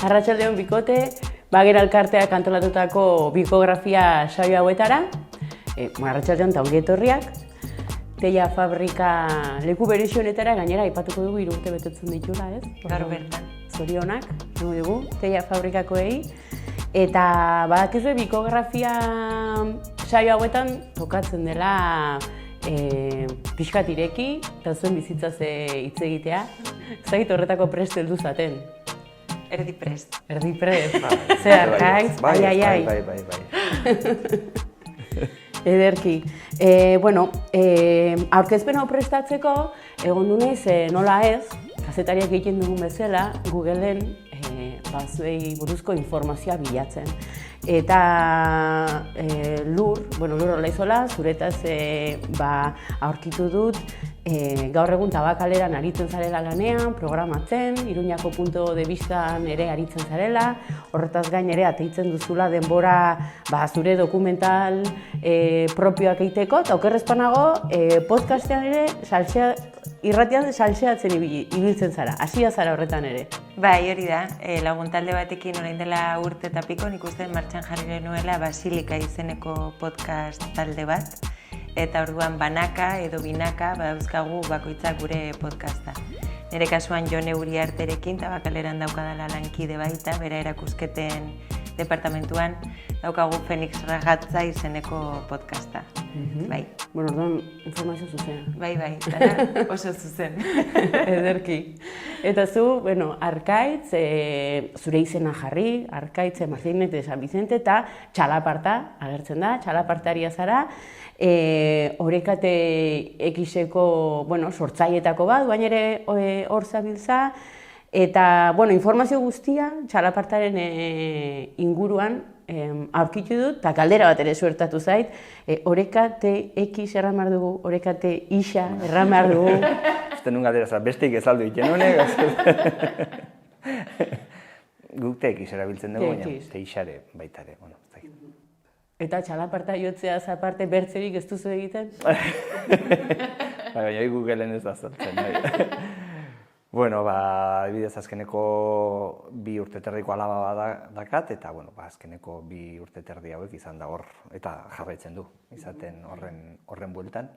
Arratsaldeon bikote, Bagera elkarteak antolatutako bikografia saio hauetara. Arratsaldeon eta ongi etorriak. Teia fabrika leku berezi honetara gainera aipatuko dugu 3 urte betetzen dituela, ez? Gaur bertan. Zorionak, dugu, Teia fabrikakoei. Eta badakizue bikografia saio hauetan tokatzen dela pixkat ireki eta zuen bizitzaz hitz egitea. Ez dakit horretako prest heldu zaten. Erdi prest. Erdi prest. Zer, gaitz? Bai. Ederki. Aurkezpen hau prestatzeko, egon du naiz nola ez, kazetariak egiten dugun bezala, Googleen zuei buruzko informazioa bilatzen. Eta Lur Olaizola, zuretaz aurkitu dut, gaur egun Tabakaleran aritzen zarela lanean, programatzen, Iruñako punto de vistan ere aritzen zarela, horretaz gain ere ateitzen duzula denbora zure dokumental propioak egiteko, eta okerrezpanago podcastean ere irratian salseatzen ibiltzen zara, hasia zara horretan ere. Bai, hori da, lagun talde batekin orain dela urte eta piko, nik uste martxan jarri genuela Basilika izeneko podcast talde bat, eta orduan banaka edo binaka badauzkagu bakoitzak gure podcasta. Nire kasuan Jone Uriarterekin Tabakaleran daukadala lankide baita, bera erakusketen departamentuan daukagu Fenix Ragatza izeneko podcasta. Bai. Orduan informazio zuzen. Bai, dara oso zuzen. Ederki. Eta zu, Arkaitz, zure izena jarri, Arkaitz Martínez de San Vicente eta Txalaparta agertzen da, Txalapartaria zara. Orekate Xeko sortzailetako bat, baina ere hor zabiltza. Eta informazio guztia Txalapartaren inguruan aurkitu dut, eta galdera bat ere suertatu zait, Orekate X erran behar dugu, Orekate Ixa erran behar dugu. Uste nun galdera, besteik ez aldu iten honek. Guk X erabiltzen dugu, baina Ixare baitare. Eta Txalaparta jotzeaz aparte bertzerik ez duzu egiten? Baina Googleen ez da zartzen. Adibidez azkeneko 2 urte terdiko alaba dakat, eta azkeneko 2 urte terdi hauek izan da hor, eta jarraitzen du, izaten horren bueltan.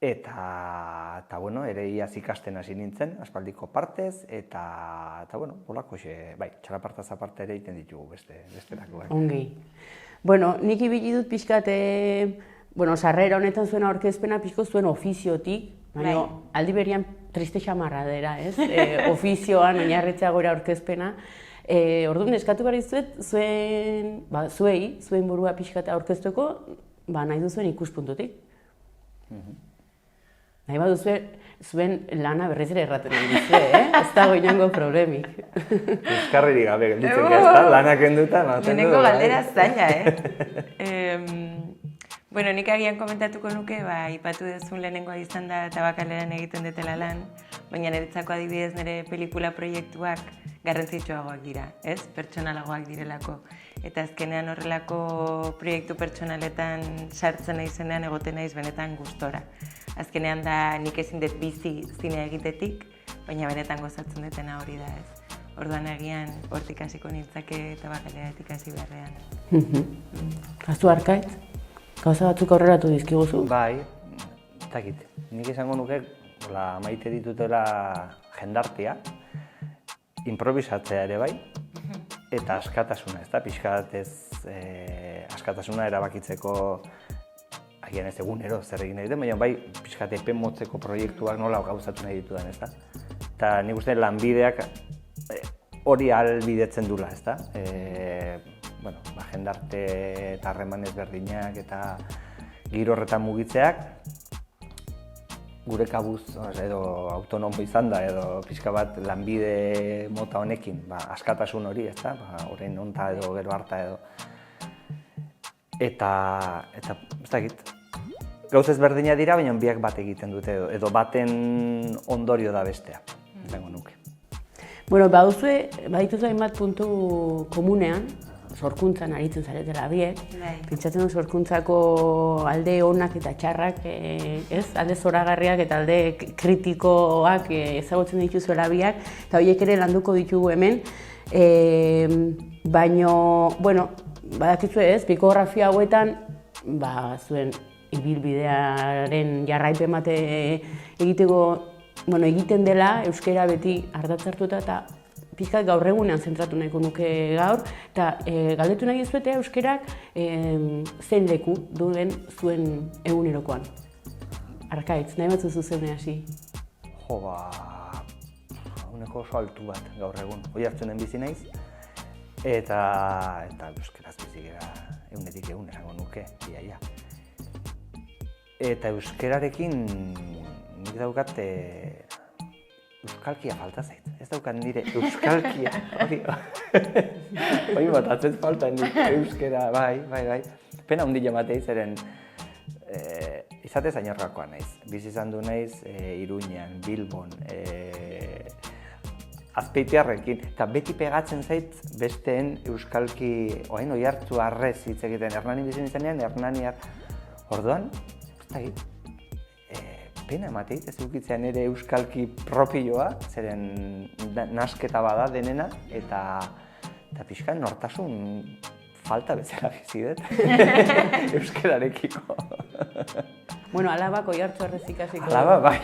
Eta ere iaz ikasten hasi nintzen, aspaldiko partez, eta bolako Txalapartaz aparte ere egiten ditugu bestelako. Ongi. Nik ibili dut pixkat, sarrera honetan zuen aurkezpena pixko zuen ofiziotik, baina aldi berian triste xamarra dela, ez? Ofizioan oinarritzea gora aurkezpena. Orduan eskatu behar dizuet, zuen burua pixkat aurkeztuko, nahi duzuen ikuspuntutik. Nahi baduzue, zuen lana berriz ere erraten nahi duzue, ez dago inongo problemik. Euskarririk gabe gelditzen gazta, lanak enduta, Lehenengo galdera zaila, nik agian komentatuko nuke, ipatu duzun lehenengoa izan da Tabakaleran egiten detela lan, baina niretzako adibidez nire pelikula proiektuak garrantzitsuagoak dira, ez? Pertsonalagoak direlako. Eta azkenean horrelako proiektu pertsonaletan sartzen naizenean egoten naiz benetan gustora. Azkenean da nik ezin dut bizi zinea egitetik, baina benetan gozatzen dutena hori da, ez? Orduan agian hortik hasiko nintzake Tabakaleratik hasi beharrean. Azu Arkaitz? Gauza batzuk aurreratu dizkiguzu? Bai, etakit. Nik esango nuke, maite ditutela jendartea, improvisatzea ere bai, eta askatasuna, ez da, pixkat ez askatasuna erabakitzeko, agian ez egunero zer egin nahi dut, baina bai pixkat epen motzeko proiektuak nola gauzatu nahi ditudan, ez da. Eta nik uste lanbideak hori ahalbidetzen dula, ez da. Jendarte eta harreman ezberdinak eta giro horretan mugitzeak gure kabuz edo autonomo izan da edo pixka bat lanbide mota honekin askatasun hori, ez da, orain onta edo gero harta edo eta ez dakit gauz ezberdina dira, baina biak bat egiten dute edo baten ondorio da bestea, izango nuke. Badituzu hainbat puntu komunean, sorkuntzan aritzen zaretela biek, pentsatzen du sorkuntzako alde onak eta txarrak, alde zoragarriak eta alde kritikoak ezagutzen dituzuela biak, eta horiek ere landuko ditugu hemen. Baino, bueno, badakizu ez, bikografia hauetan, zuen ibilbidearen jarraipen bat egiteko, egiten dela euskara beti ardatz hartuta eta pixkat gaur egunean zentratu nahiko nuke gaur, eta galdetu nahi dizuete euskerak zein leku duen zuen egunerokoan. Arkaitz, nahi batzu zuzene hasi? Jo, uneko oso altu bat gaur egun. Oiartzunen bizi naiz, eta euskeraz bizi gara egunetik egun esango nuke, iaia. Eta euskerarekin nik daukat euskalkia falta zait. Ez daukat nire euskalkia. Hori botatzen falta nik euskera, bai. Pena handia ematei zeren izate zainarrakoa naiz. Bizi izan du naiz Iruñan, Bilbon, Azpeitiarrekin, eta beti pegatzen zait besteen euskalki, Oiartzu arrez hitz egiten, Hernani bizi izanean, Hernaniar. Orduan, pena emateit ez ukitzea nire euskalki propioa, zeren nasketa bada denena, eta pixka nortasun falta bezala bizi dut euskararekiko. Bueno, alabak Oiartzu arrez ikasiko. Alaba, bai.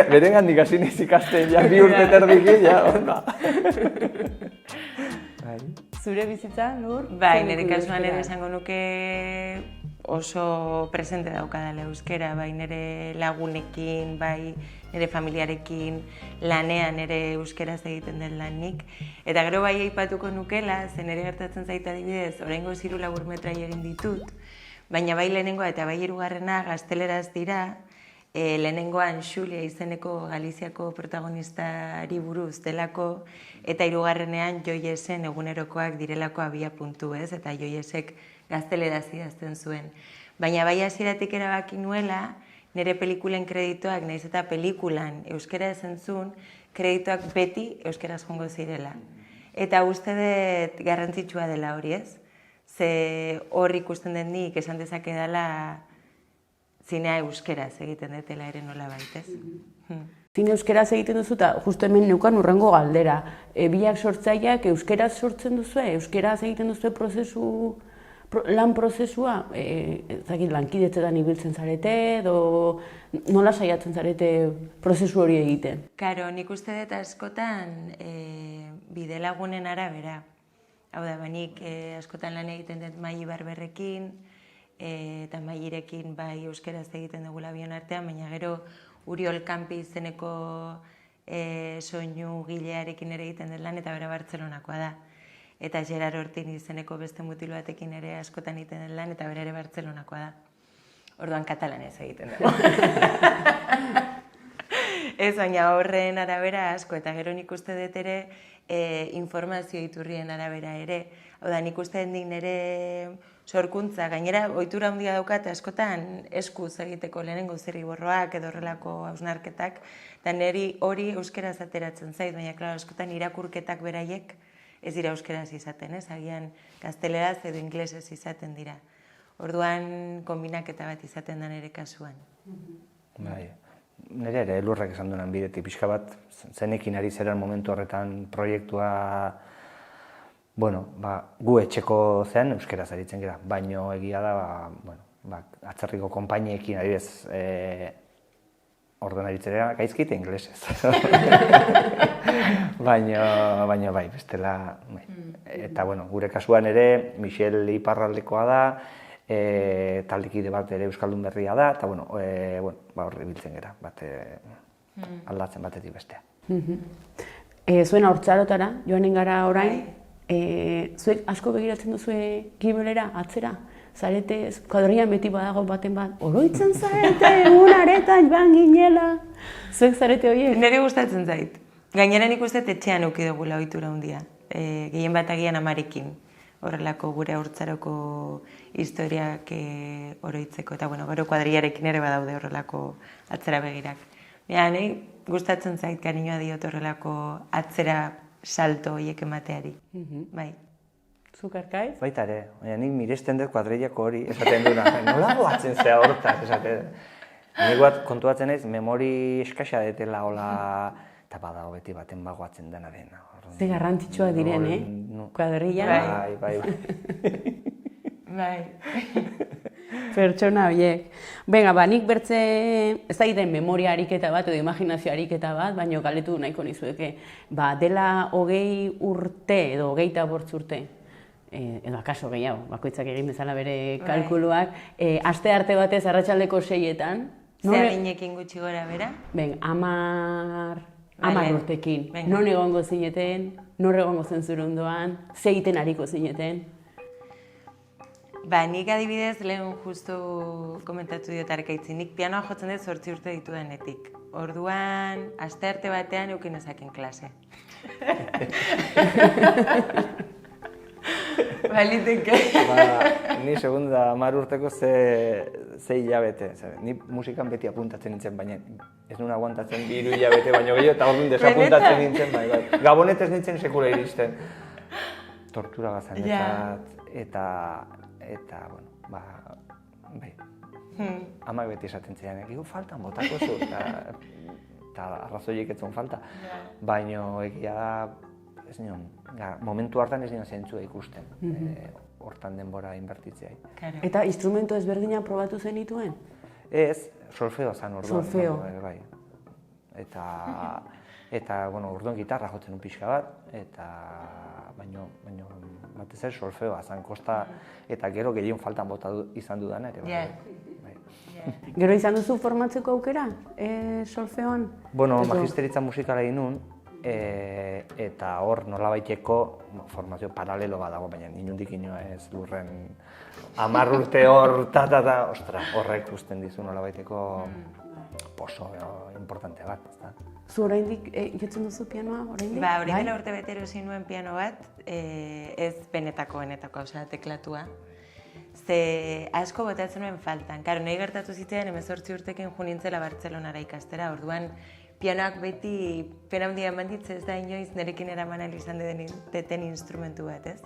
Berengandik hasi niz ikasten, bi urte terdiki, onda. Zure bizitza, Lur? Bai, nire kasuan ere esango nuke oso presente daukadala euskera, bai nire lagunekin, bai nire familiarekin, lanean ere euskeraz egiten den lanik. Eta gero bai aipatuko nukela, zen ere gertatzen zaita adibidez, oraingoz 3 laburmetrai egin ditut, baina bai lehenengoa eta bai hirugarrena gazteleraz dira, lehenengoan Xulia izeneko Galiziako protagonistari buruz delako, eta hirugarrenean Joyesen egunerokoak direlako abia puntu, ez? Eta Joyesek gazteleraz idazten zuen. Baina bai hasieratik erabaki nuela, nire pelikulen kredituak, nahiz eta pelikulan euskera ezentzun, kredituak beti euskeraz jongo zirela. Eta uste dut garrantzitsua dela hori, ez? Ze hor ikusten den nik esan dezake dela zinea euskeraz egiten dutela ere nola baitez. Zine euskeraz egiten duzu eta justu hemen neukan urrengo galdera. Biak sortzaileak euskeraz sortzen duzu, euskeraz egiten duzu lan prozesua, lankidetzetan ibiltzen zarete, edo nola saiatzen zarete prozesu hori egiten? Karo, nik uste dut askotan bidelagunen arabera. Hau da, nik askotan lan egiten dut Mai Barberrekin, eta Mairekin bai euskeraz egiten dugula bion artean, baina gero Uriol Kampi izeneko soinu gilearekin ere egiten dut lan, eta bera Bartzelonakoa da. Eta Gerard Ortin izeneko beste mutil batekin ere askotan egiten den lan, eta bera ere Bartzelonakoa da. Orduan katalanez egiten dugu. Ez, baina horren arabera asko, eta gero nik uste dut ere informazio iturrien arabera ere. Hau da, nik uste dut nire sorkuntza, gainera ohitura handia daukat askotan eskuz egiteko lehenengo zirriborroak edo horrelako hausnarketak, eta niri hori euskeraz ateratzen zait, baina klaro, askotan irakurketak beraiek ez dira euskeraz izaten, ez? Agian gazteleraz edo inglesez izaten dira. Orduan konbinaketa bat izaten da nire kasuan. Bai, nire ere elurrak esan duenan bidetik pixka bat, zenekin ari zeran momentu horretan proiektua, gu etxeko zean euskeraz aritzen gara, baino egia da, atzerriko konpainiekin adibidez orduan aritzera gaizkite inglesez. Baina bai, bestela, eta gure kasuan ere, Michel iparraldekoa da, taldekide bat ere euskaldun berria da, eta horri biltzen gara, aldatzen batetik bestea. Zuen haurtzarotara, joanen gara orain, zuek asko begiratzen duzue gibelera, atzera? Zarete, kuadrian beti badago baten bat, oroitzen zarete, egun aretan joan ginela. Zuek zarete horiek? Nire gustatzen zait. Gainera nik uste etxean euki dugula ohitura handia. Gehien bat agian amarekin. Horrelako gure haurtzaroko historiak oroitzeko. Eta gero kuadriarekin ere badaude horrelako atzera begirak. Nire gustatzen zait kariñoa diot horrelako atzera salto horiek emateari. Bai. Zuk Arkaiz? Baita ere, nik miresten dut kuadrilako hori esaten duna. Nola goatzen zea hortaz esaten. Nik kontuatzen naiz, memori eskasa detela, hola, eta badago beti baten bagoatzen denaren. Ze garrantzitsua diren, Kuadrilla. Bai. Bai. Pertsona horiek. Venga, nik bertze, ez da egiten memoria ariketa bat, edo imaginazio ariketa bat, baina galetu nahiko nizueke, dela 20 urte edo 25 urte, edo akaso gehiago, bakoitzak egin bezala bere kalkuluak, aste arte batez arratsaldeko 6etan. Zer adinekin gutxi gora bera? 10 urtekin. Non egongo zineten, nor egongo zen zure ondoan, ze egiten ariko zineten. Nik adibidez lehen justu komentatu diot Arkaitzi, nik pianoa jotzen dut 8 urte ditudanetik. Orduan, aste arte batean eukin ezaken klase. Baliteke. Ni segunda 10 urteko ze hilabete. Ni musikan beti apuntatzen nintzen, baina ez nuen aguantatzen 3 hilabete, baina gehiago eta orduan desapuntatzen nintzen, bai. Gabonetez nintzen sekula iristen. Tortura gazanetzat, eta, bueno, bai. Amak beti esaten zidan, egu faltan botako zu, eta arrazoiek etzun falta. Baina egia da, ez nion, momentu hartan ez nion zentzua ikusten, hortan denbora inbertitzea. Eta instrumento ezberdina probatu zenituen? Ez, solfeo zan orduan. Solfeo. Bai. Eta, bueno, orduan gitarra jotzen un pixka bat, eta baino batez ere solfeoa zan kosta, eta gero gehien faltan bota izan dudana ere. Bai. Gero izan duzu formatzeko aukera, solfeoan? Bueno, magisteritza musikala egin nun, eta hor nolabaiteko formazio paralelo bat dago, baina inundik inoa ez lurren 10 urte hor, ostra, horrek usten dizu nolabaiteko oso importante bat, ezta? Zu oraindik jotzen duzu pianoa, oraindik? Hori dela urte bete erosi nuen piano bat, ez benetako, osea, teklatua. Ze asko botatzen nuen faltan. Karo, nahi gertatu zitzen 18 urtekin jo nintzela Bartzelonara ikastera, orduan pianoak beti pena handia eman ditze, ez da inoiz nerekin eraman ahal izan deten instrumentu bat, ez?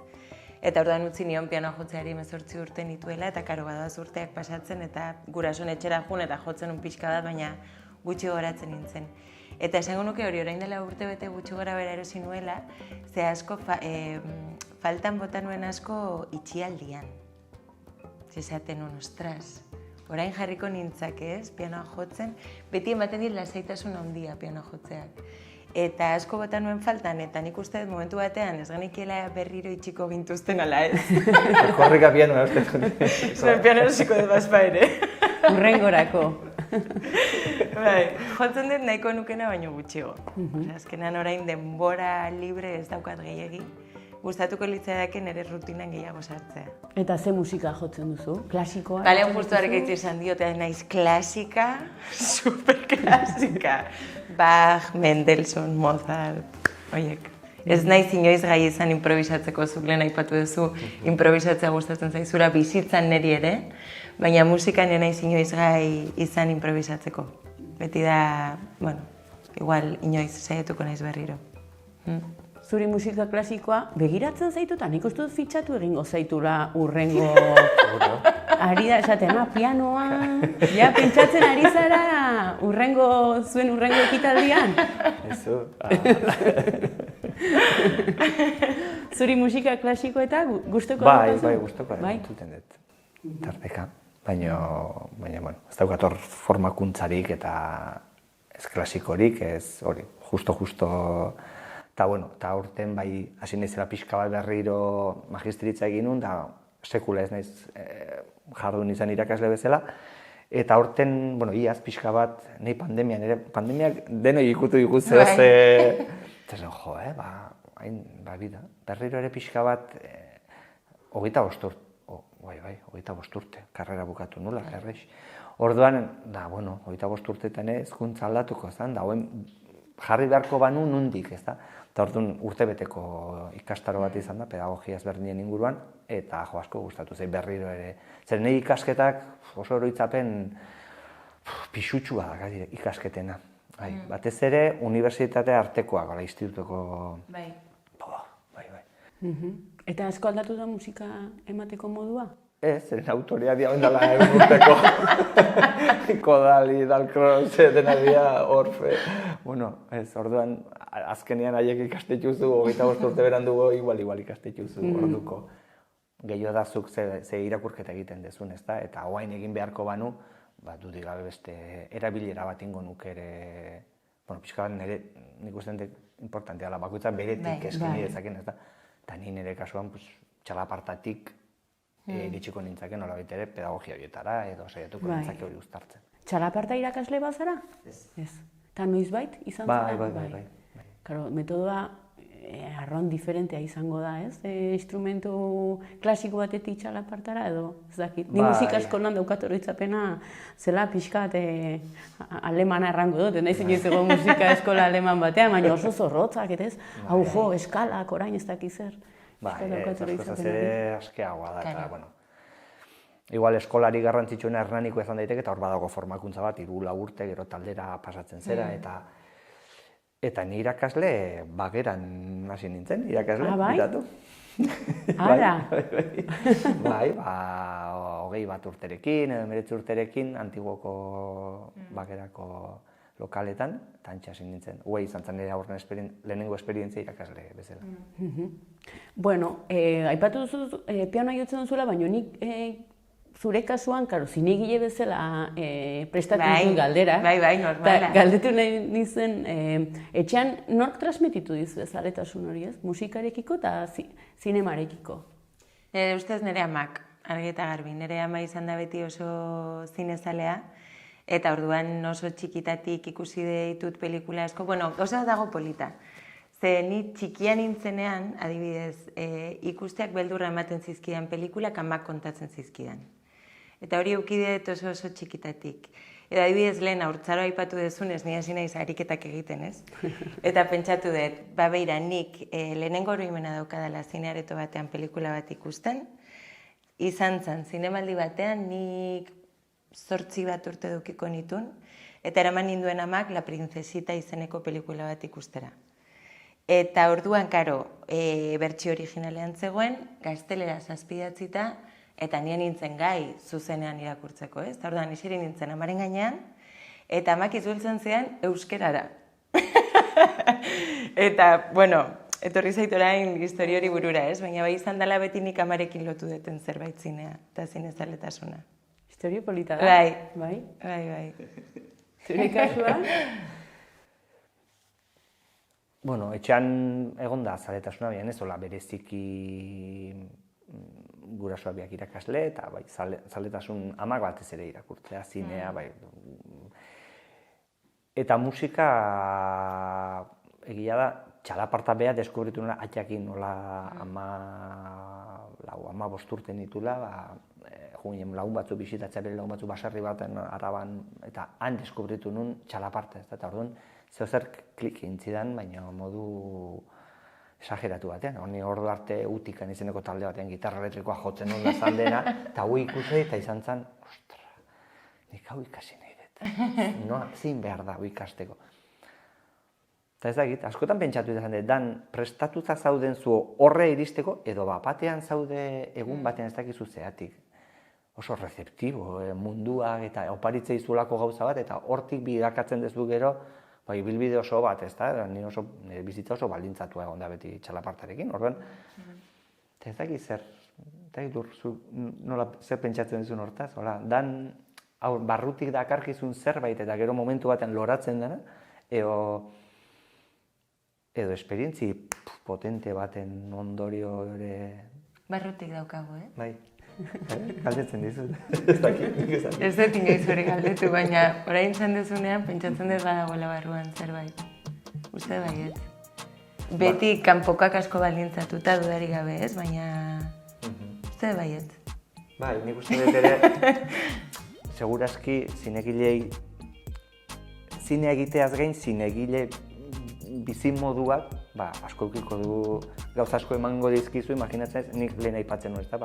Eta orduan utzi nion pianoa jotzeari 18 urte nituela, eta karo, badoaz urteak pasatzen, eta gurasoen etxera jun eta jotzen un pixka bat, baina gutxi goratzen nintzen. Eta esango nuke hori orain dela urte bete gutxi gora bera erosi nuela, ze asko faltan bota nuen asko itxialdian. Zezaten nuen, ostras, orain jarriko nintzake ez, pianoa jotzen, beti ematen dit lasaitasun handia pianoa jotzeak. Eta asko bota nuen faltan, eta nik uste momentu batean ez genekiela berriro itxiko gintuzten ala ez. Korrika pianoa uste dut. Zuen piano erosiko dut bazpa ere. Urrengorako. Bai, jotzen dut nahiko nukena baino gutxigo. Azkenan orain denbora libre ez daukat gehiegi. Gustatuko litzaiake nire rutinan gehiago sartzea. Eta ze musika jotzen duzu? Klasikoa? Balean justu Arkaitzi esan diote naiz klasika, superklasika. Bach, Mendelssohn, Mozart, oiek. Ez naiz inoiz gai izan improvisatzeko, zuk lehen aipatu duzu, improvisatzea gustatzen zaizura bizitzan niri ere, baina musikan naiz inoiz gai izan improvisatzeko. Beti da, bueno, igual inoiz saiatuko naiz berriro. Zuri musika klasikoa begiratzen zaitu eta nik uste dut fitxatu egingo zaitula urrengo... Ari da esaten, pianoa, ja pentsatzen ari zara zuen urrengo ekitaldian. Ezu. Zuri musika klasiko eta gustoko dut? Bai, gustoko entzuten dut. Tarteka. Baina, bueno, ez daukat hor formakuntzarik eta ez klasikorik, ez hori, justo. Eta, bueno, eta urten bai, hasi naizela pixka bat berriro magisteritza egin nun, da sekula ez naiz jardun izan irakasle bezala. Eta urten, bueno, iaz pixka bat, nahi pandemian ere, pandemiak denoi ikutu ikutzeo ze... Eta zen, bida, berriro ere pixka bat, 25 urte, karrera bukatu nula, erreix. Orduan, bueno, 25 urteetan hezkuntza aldatuko zen, da, jarri beharko banu nundik, ez da? Eta orduan urtebeteko ikastaro bat izan da, pedagogia ezberdinen inguruan, eta asko gustatu zei berriro ere. Zer nahi ikasketak oso oroitzapen pixutsua da ikasketena. Batez ere, unibertsitatea artekoak, institutuko... Bai. Eta asko aldatu da musika emateko modua? Ez, zeren autoria dia ondala egun urteko. Kodali, Dalcross, denadia, Orfe. Bueno, ez, orduan, azkenean haiek ikastetxuzu, 25 urte berandugo, igual ikastetxuzu orduko. Gehiago da zuk ze irakurketa egiten dezun, ezta? Eta oain egin beharko banu, dudik gabe beste erabilera bat ingo nuke ere, bueno, pixka bat nire, nik uste dut importantea da, bakoitza beretik eskini dezaken, ezta? Eta ni nire kasuan, txalapartatik iritsiko nintzaken nola ere pedagogia horietara edo saiatuko nintzake hori uztartzen. Txalaparta irakasle bat zara? Ez. Eta noizbait izan zara? Bai. Karo, metodoa arron diferentea izango da, ez? Instrumentu klasiko batetik txalapartara edo, ez dakit. Ni musika eskolan daukat oroitzapena zela pixkat alemana errango dut, nahi zen izego musika eskola aleman batean, baina oso zorrotzak, ez? Hau jo, eskalak, orain ez dakiz zer. Eskozaz ere askeagoa da, eta, bueno, igual eskolari garrantzitsuena hernaniko izan daiteke, eta hor badago formakuntza bat, 3-4 urte, gero taldera pasatzen zera, eta ni irakasle bageran hasi nintzen, irakasle, bitatu. Ara? Bai, 21 urterekin, 19 urterekin, Antiguoko bagerako lokaletan, eta antxe hasi nintzen. Hue izan zen nire lehenengo esperientzia irakasle bezala. Bueno, aipatu duzu pianoa jotzen duzula, baina nik zure kasuan, karo, zinegile bezala prestatu duzu galdera. Bai, normala. Galdetu nahi nizen, etxean nork transmititu dizu zaletasun hori, ez? Musikarekiko eta zinemarekiko? Ustez nire amak, argi eta garbi. Nire ama izan da beti oso zinezalea, eta orduan oso txikitatik ikusi ditut pelikula asko. Bueno, gauza dago polita. Ze ni txikian nintzenean, adibidez, ikusteak beldurra ematen zizkidan pelikulak amak kontatzen zizkidan. Eta hori eukideet oso txikitatik. Eta adibidez lehen haurtzaroa aipatu dezunez, ni hasi naiz ariketak egiten, ez? Eta pentsatu dut, beira, nik lehenengo oroimena daukadala zineareto batean pelikula bat ikusten, izan zen, zinemaldi batean nik 8 bat urte dukiko nituen, eta eraman ninduen amak La Princesita izeneko pelikula bat ikustera. Eta orduan, karo, bertsio originalean zegoen, gaztelera zazpidatzita, eta nien nintzen gai zuzenean irakurtzeko, ez? Eta orduan, iseri nintzen amaren gainean, eta amak izultzen zean euskerara. Eta, bueno, etorri zait orain histori hori burura, ez? Baina bai izan dela beti nik amarekin lotu duten zerbait zinea, eta zinezaletasuna. Historio polita da? Bai. Zure kasuan? Bueno, etxean egon da zaletasuna, ez hola bereziki gurasoak biak irakasle, eta bai, zaletasun amak batez ere irakurtzea, zinea, bai. Eta musika, egia da, txalaparta beha deskubritu nola atxakin nola ama bosturten ditula, juinen lagun batzu bisitatzea bere lagun batzu basarri baten Araban, eta han deskubritu nun txalaparta, eta orduan zeozer klik intzidan, baina modu esageratu batean. Honi ordu arte Utikan izeneko talde batean gitarra elektrikoa jotzen nun da zaldena, eta hui ikusi eta izan zen, ostra, nik hau ikasi nahi dut. Noa, zin behar da hau ikasteko. Eta ez dakit, askotan pentsatu izan dut, dan prestatuta zauden zu horre iristeko, edo batean zaude egun batean ez dakizu zeatik. Oso rezeptibo, munduak eta oparitzei zuelako gauza bat, eta hortik bidakatzen dezu gero, bai, bilbide oso bat, ez da, nire bizitza oso baldintzatu egon da beti txalapartarekin, orduan, eta ez dakit zer, zer pentsatzen duzun hortaz, dan barrutik dakarkizun zerbait eta gero momentu batean loratzen dena, edo esperientzi potente baten ondorio ere... Barrutik daukago, Bai. Galdetzen dizut, ez dakit, nik esan. Ez dut inoiz hori galdetu, baina orain zen dezunean pentsatzen dut badagoela barruan zerbait. Uste baiet. Beti kanpokak asko baldintzatuta dudari gabe, ez? Baina uste baiet. Bai, nik uste dut ere, segurazki zinegilei, zine egiteaz gain zinegile bizin moduak, asko eukiko du gauza asko emango dizkizu, imaginatzen nik lehen aipatzen nuen, ez da,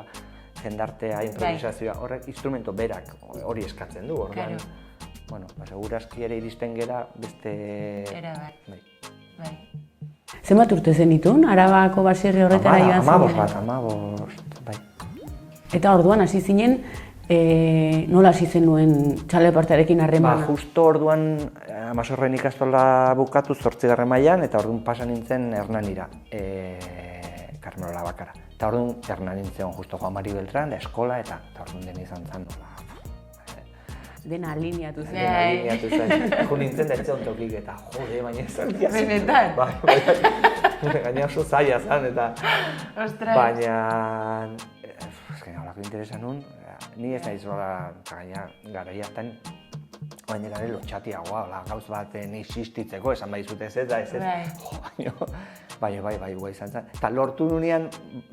jendartea, improvisazioa, horrek instrumento berak hori eskatzen du, orduan. Bueno, segurazki ere iristen gera beste... Era bai. Zenbat urte zenitun, Arabako baserri horretara joan zen? 15 bat, bai. Eta orduan hasi zinen, nola hasi zenuen txalepartarekin harremana? Justo orduan Amazorren ikastola bukatu 8. mailan eta orduan pasa nintzen Hernanira, Carmelo Labakara. Eta orduan Hernan nintzen justo Juan Mari Beltran, da eskola eta orduan den izan zen nola. Dena alineatu zen. Alineatu zen. Jo nintzen dertzen tokik eta jode, baina ez zen diazen. Benetan? Gaina oso zaila zen eta... Ostras. Baina... Ezken holako interesa nun, ni ez nahiz hola, gaina garaiatan, baina gare lotxatiagoa, gauz baten existitzeko, esan bai zute ez da, ez ez. Bai, izan zen. Eta lortu nunean,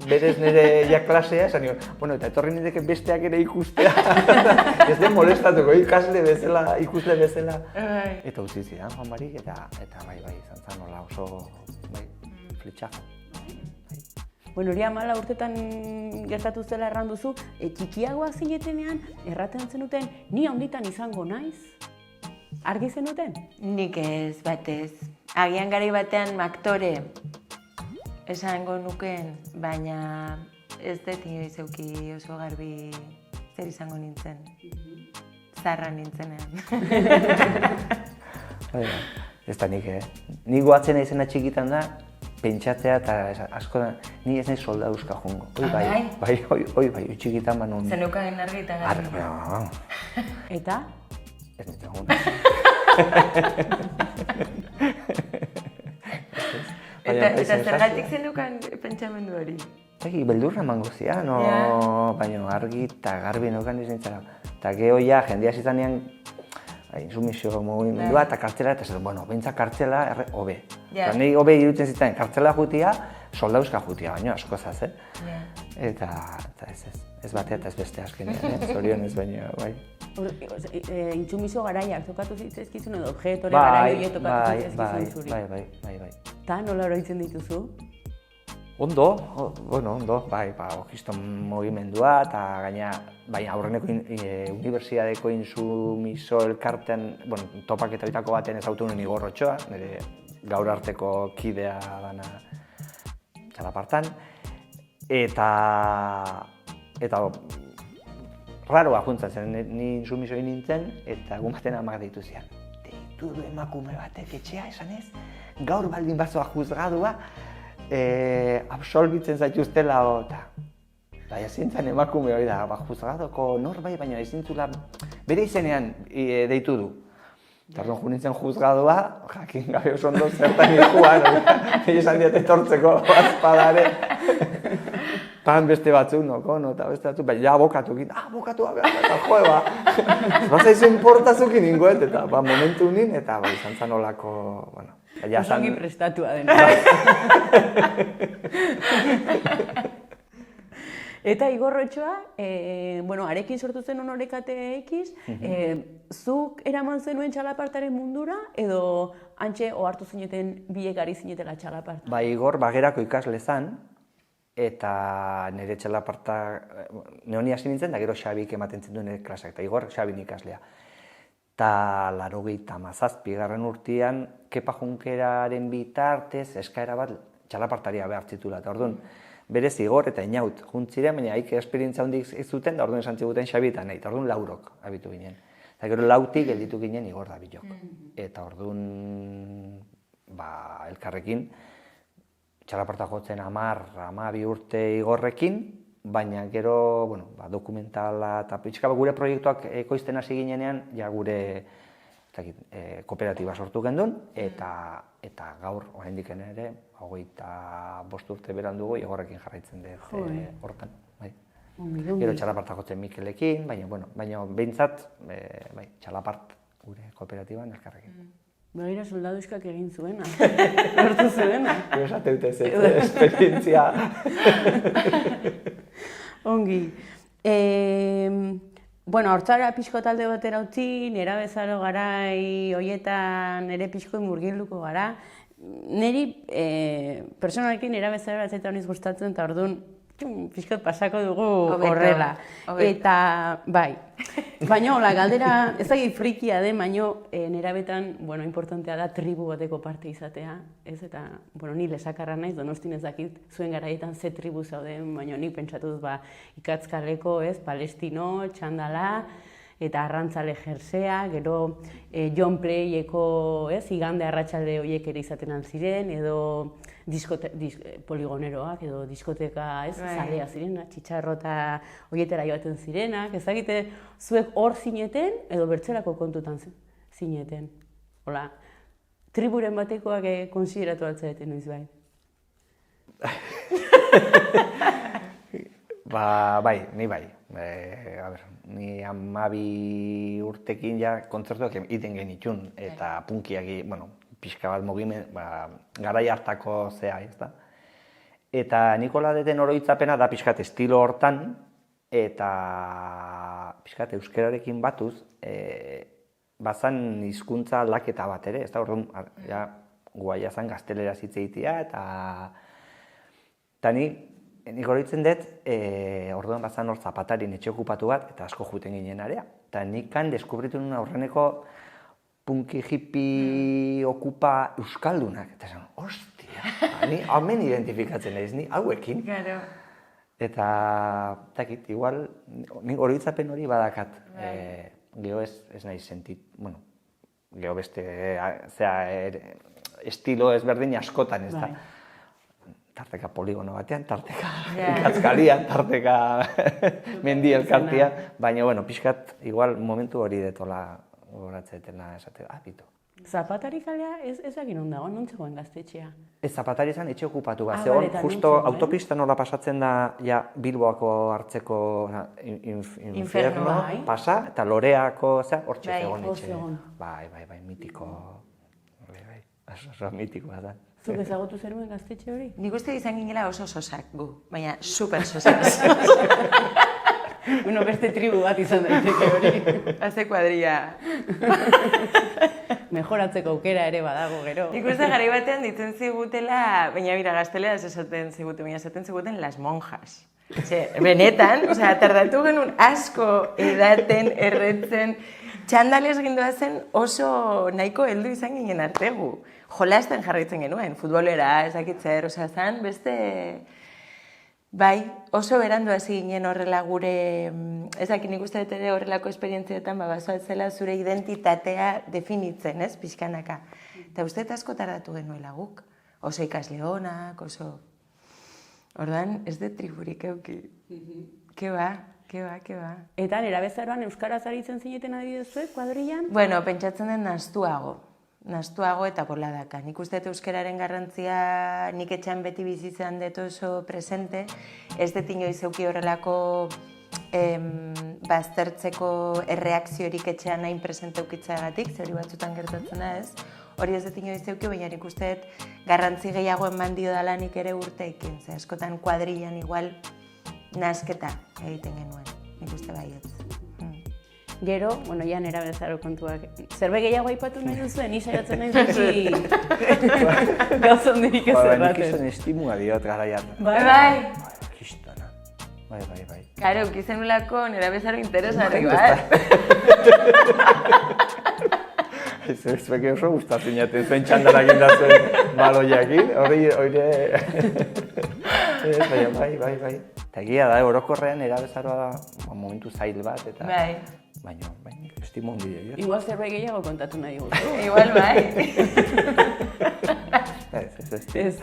berez nire klasea, esan nion, bueno, eta etorri nindeke besteak ere ikustea. Ez den molestatuko, ikusle bezala. Eta utzi zidan, Juan Marik, eta bai, izan zen, nola oso, flitxajo. Bueno, hori 14 urtetan gertatu zela erran duzu, txikiagoa zinetenean, erraten zenuten, ni handitan izango naiz? Argi zenuten? Nik ez, batez. Agian garai batean aktore esango nukeen, baina ez dut inoiz euki oso garbi zer izango nintzen. Zarra nintzenean. Ez da nik, Nik goatzen izena txikitan da, pentsatzea eta asko da, ni ez nahi soldaduzka jungo. Bai, txikitan banun. Zenukagen argi eta garbi. Eta? Ez nintzen jungo. Eta zergatik zenukan pentsamendu hori? Beldurra emango zian, baina argi eta garbi nukan izintzara. Eta geho ja, jendea zitanean, insumizio mugimendua eta kartzela, eta zaten, bueno, bintza kartzela, hobe. Ni hobe irutzen zitanen, kartzela jutia, soldauzka jutia, baina asko zaz, Eta ez batea eta ez beste azkenean, zorionez baina, bai. Intsumiso garaiak tokatu zitzaizkizun edo objetore garaio tokatu zitzaizkizun zuri? Bai. Ta nola oroitzen dituzu? Ondo, bai, okiston mugimendua eta gaina, baina aurreneko unibertsiadeko intsumiso elkarten, topaketa bitako baten ezautu nuen Igor Otxoa, nire gaur arteko kidea dana txalapartan, eta raroa juntzen zen, ni intsumiso nintzen, eta egun baten amak deitu zian. Deitu du emakume batek etxea, esan ez, gaur baldin bazoa juzgadua, absolbitzen zaituztela, eta ezintzen emakume hori da, juzgadoko norbait, baina ezintzula bere izenean deitu du. Eta orduan nintzen juzgadua, jakin gabe oso ondo zertan ikuan, esan diat etortzeko azpadare. Pan beste batzuk, eta beste batzuk, baina abokatukin, abokatua behar, eta joe, baza izo importazukin ningoet, eta momentu nien, eta izan zan olako, Osongi prestatua dena. Eta Igor Otxoa, arekin sortu zen Honorekate X, zuk eraman zenuen txalapartaren mundura, edo antxe ohartu zineten biek ari zinetela txalaparta? Igor bagerako ikasle zan, eta nire txalaparta, neoni hasi nintzen, da gero Xabik ematen zen duen klaseak, eta Igor Xabin ikaslea. Eta 97. urtean, Kepa Junkeraren bitartez eskaera bat txalapartaria behar zitula. Eta orduan, berez Igor eta Inaut juntziren, baina haik esperientzia hondik ez zuten, da orduan esan ziguten Xabi eta nahi, eta orduan laurok abitu ginen. Eta gero lautik gelditu ginen Igor da bilok. Eta orduan, elkarrekin, txalaparta jotzen 12 urte Igorrekin, baina gero, dokumentala eta pixka gure proiektuak ekoizten hasi ginenean, ja gure kooperatiba sortu gendun, eta gaur, oraindik ere, 25 urte berandugu Igorrekin jarraitzen dut hortan. Gero txalaparta jotzen Mikelekin, baina behintzat, txalapart gure kooperatiban elkarrekin. Begira soldaduzkak egin zuena, lortu zuena. Esate dute ez esperientzia. Ongi. Hortzara pixko talde batera utzi, nera bezaro garai hoietan ere pixko murgilduko gara. Neri personalekin nera bezaro batzaitan honiz gustatzen, eta orduan pixkot pasako dugu horrela. Eta, bai, baina, hola, galdera, ezagik frikia den, baina nerabetan, bueno, importantea da tribu bateko parte izatea, ez? Eta, bueno, ni lesakarra naiz, Donostin ez dakit zuen garaietan ze tribu zauden, baina nik pentsatuz, ikatzkaleko, ez? Palestino, txandala, eta arrantzale jersea, gero John Playeko, ez? Igande arratsalde horiek ere izaten ziren, edo poligoneroak edo diskoteka, ez, zalea zirenak, txitxarro eta horietara joaten zirenak, ezagite zuek hor zineten edo bertzelako kontutan zineten. Hola, triburen batekoak konsideratu altzareten noiz bai? Bai, ni bai. Ni 12 urtekin ja kontzertuak egiten genitxun, eta punkiak, pixka bat mugimen, garai hartako zea, ez da. Eta Nikola Deten oroitzapena da pixkat estilo hortan, eta pixkat euskerarekin batuz, bazan hizkuntza aldaketa bat ere, ez da, orduan, guaia zan gaztelera zitzeitia, eta nik oroitzen dut, orduan bazan hor Zapatarien etxe okupatu bat, eta asko juten ginen area. Eta nikan deskubritu nuen aurreneko punki hippie okupa euskaldunak. Eta esan, ostia, ni hamen identifikatzen naiz, ni hauekin. Claro. Eta, takit, igual, nik oroitzapen hori badakat. Gero ez nahi sentit, gero beste, estilo ezberdin askotan, ez da. Tarteka poligono batean, tarteka ikatzkalian, tarteka mendi elkartia. Baina, pixkat, igual, momentu hori detola goratzetena esate, bitu. Zapatari kalea ez egin ondago, non zegoen gaztetxea? Ez, Zapatari izan etxe okupatu bat, zegoen, justo autopista nola pasatzen da, Bilboako hartzeko Inferno pasa, eta Loreako, hortxe zegoen etxe. Bai, mitiko, oso mitikoa da. Zuk ezagutu zenuen gaztetxe hori? Nik uste izan ginela oso sosak gu, baina super sosak. Beste tribu bat izan daiteke hori. Haze kuadria. Mejoratzeko aukera ere badago gero. Nik uste garai batean ditzen zigutela, baina gaztelera esaten ziguten, baina esaten ziguten las monjas. Benetan, tardatu genuen asko edaten, erretzen, txandales gindoazen oso nahiko heldu izan ginen artegu. Jolasten jarraitzen genuen, futbolera, ezakitzer, zan, beste... Bai, oso berandu hasi ginen horrela gure, ezak nik uste dut ere horrelako esperientzietan, bazoatzela zure identitatea definitzen, ez, pixkanaka. Eta uste asko tardatu genuela guk, oso ikasle honak, oso... Orduan, ez de triburik euki. Ke ba. Eta nerabezaroan euskaraz aritzen zineten adidezuek, kuadrillan? Bueno, pentsatzen den nastuago eta boladaka. Nik uste dut euskararen garrantzia nik etxean beti bizitzen dut oso presente, ez dut inoiz euki horrelako baztertzeko erreakziorik etxean hain presente eukitzeagatik, zer hori batzutan gertatzen da ez. Hori ez dut inoiz euki, baina nik uste dut garrantzi gehiago eman dio dela nik ere urteekin. Askotan kuadrillan igual nasketa egiten genuen, nik uste baietz. Gero, ja nerabezaro kontuak. Zerbait gehiago aipatu nahi duzuen, ni saiatzen nahi duzuen gauza hondirik ez erraten. Nik izan estimua diot garaian. Bai. Kistana. Bai. Karo, kizenulako nerabezaro interesari bat. Zuek oso gustatzen jaten zuen txandarak indazuen baloiakin, hori... Bai. Eta egia da, orokorrean erabezaroa da momentu zail bat, eta... Bai. Baina, estimo hondi egia. Igual zerbait gehiago kontatu nahi gutu. Igual bai. Ez.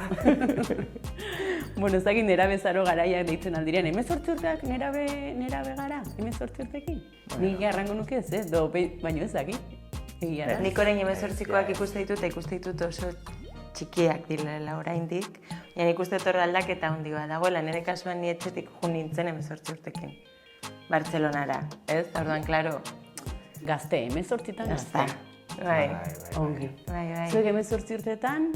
Bueno, ez dakit nerabezaro garaiak deitzen aldirean. 18 urteak nerabe gara? 18 urtekin? Nik arrango nuke ez, baina ez dakit. Nik orain 18koak ikuste ditut, eta ikuste ditut oso txikiak direla oraindik. Nik uste dut horre aldaketa handi bat dagoela, nire kasuan ni etxetik jun nintzen 18 urtekin. Bartzelonara, ez? Orduan, klaro. Gazte, 18etan gazte. Bai. Ongi. Zuek 18 urteetan,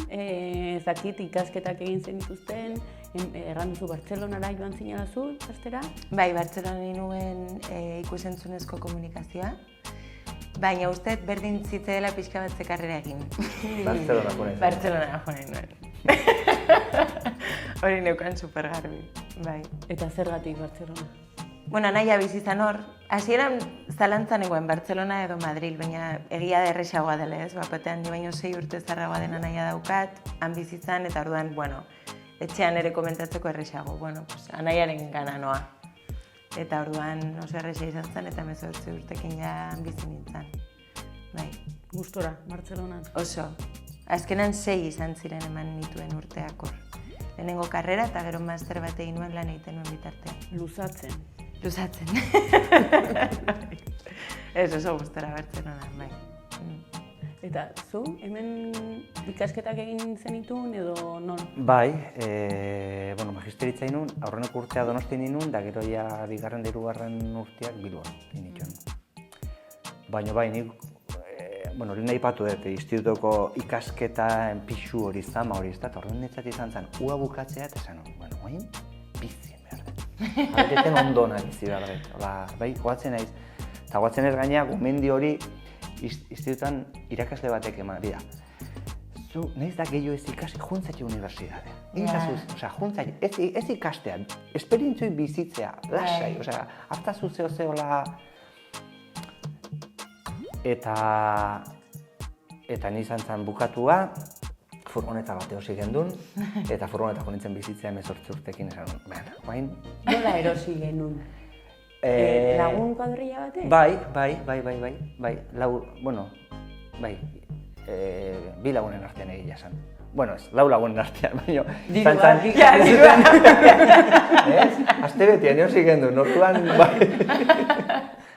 zakit ikasketak egin zen dituzten, erran duzu Bartzelonara joan zinela zu, gaztera? Bai, Bartzelonan nuen ikusentzunezko komunikazioa. Baina uste berdin zitzeela pixka bat zekarrera egin. Bartzelona joan nuen. Hori neukan supergarbi, bai. Eta zergatik Bartzelona? Bueno, anaia bizi izan hor. Hasieran zalantzan egoen Bartzelona edo Madril, baina egia da erresagoa dela, ez? Bapatean ni baino 6 urte zarragoa den anaia daukat, han bizi izan, eta orduan, bueno, etxean ere komentatzeko erresago. Bueno, pues, anaiaren gana noa. Eta orduan oso erresa izan zen, eta 18 urtekin ja bizi nintzen. Bai. Gustora, Bartzelonan. Oso. Azkenan 6 izan ziren eman nituen urteak hor. Lehenengo karrera eta gero master bat egin nuen lan egiten nuen bitartean. Luzatzen. Luzatzen. Ez oso gustora Bartzelonan, bai. Eta zu, hemen ikasketak egin zenitun edo non? Bai, magisteritza inun, aurreneko urtea Donostin inun, da gero ja bigarren da hirugarren urteak Bilbon inituen. Baina bai, nik, hori nahi patu dut, institutoko ikasketa pixu hori zama hori ez da, eta orduan netzat izan zen, ua bukatzea eta esan, oain, bizien behar dut. Habeteten ondona bizi behar dut. Bai, goatzen naiz. Eta goatzen ez gainea, gomendi hori institutan irakasle batek eman, bida. Zu, nahiz da gehiago ez ikasi, juntzatxe unibertsitate. Juntzatxe, ez ikastea, esperientzoi bizitzea, lasai, hartazu zehola. Eta ni izan zen bukatua, furgoneta bat eosi gendun, eta furgonetako nintzen bizitzea 18 urtekin esan nuen. Baina, nola erosi genuen? Lagun kuadrilla batek? Bai, bi lagunen artean egia zen. Bueno, ez, 4 lagunen artean, baina... Diru bat, Aste betian eosi gendun, orduan,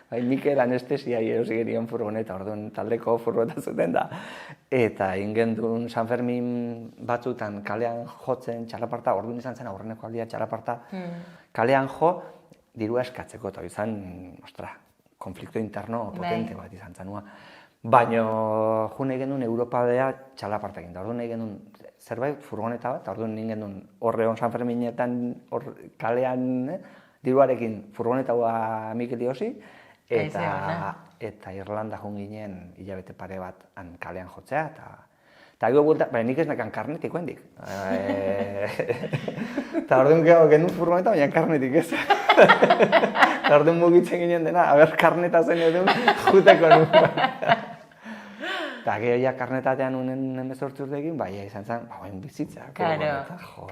bai, Mikel anestesia erosi genion furgoneta, orduan taldeko furgoneta zuten da. Eta ingendun San Fermin batzutan kalean jotzen txalaparta, orduan izan zen aurreneko aldia txalaparta, kalean jo, dirua eskatzeko, eta izan, konflikto interno potente bat izan zenua. Baina, jo nahi genuen Europadea txalapartekin, eta orduan nahi genuen zerbait furgoneta bat, eta orduan nahi genuen horreon San Ferminetan kalean diruarekin furgoneta Mikel diosi, eta Irlanda joan ginen hilabete pare bat kalean jotzea, eta gero buelta, baina nik ez nekan karnetik hendik. Eta orduan genuen furgoneta, baina karnetik ez. Eta orduan mugitzen ginen dena, karneta zen edun, juteko nuen. Eta gero ja karnetatean unen 18 urtekin, bai, izan zen, baina bizitza. Karo.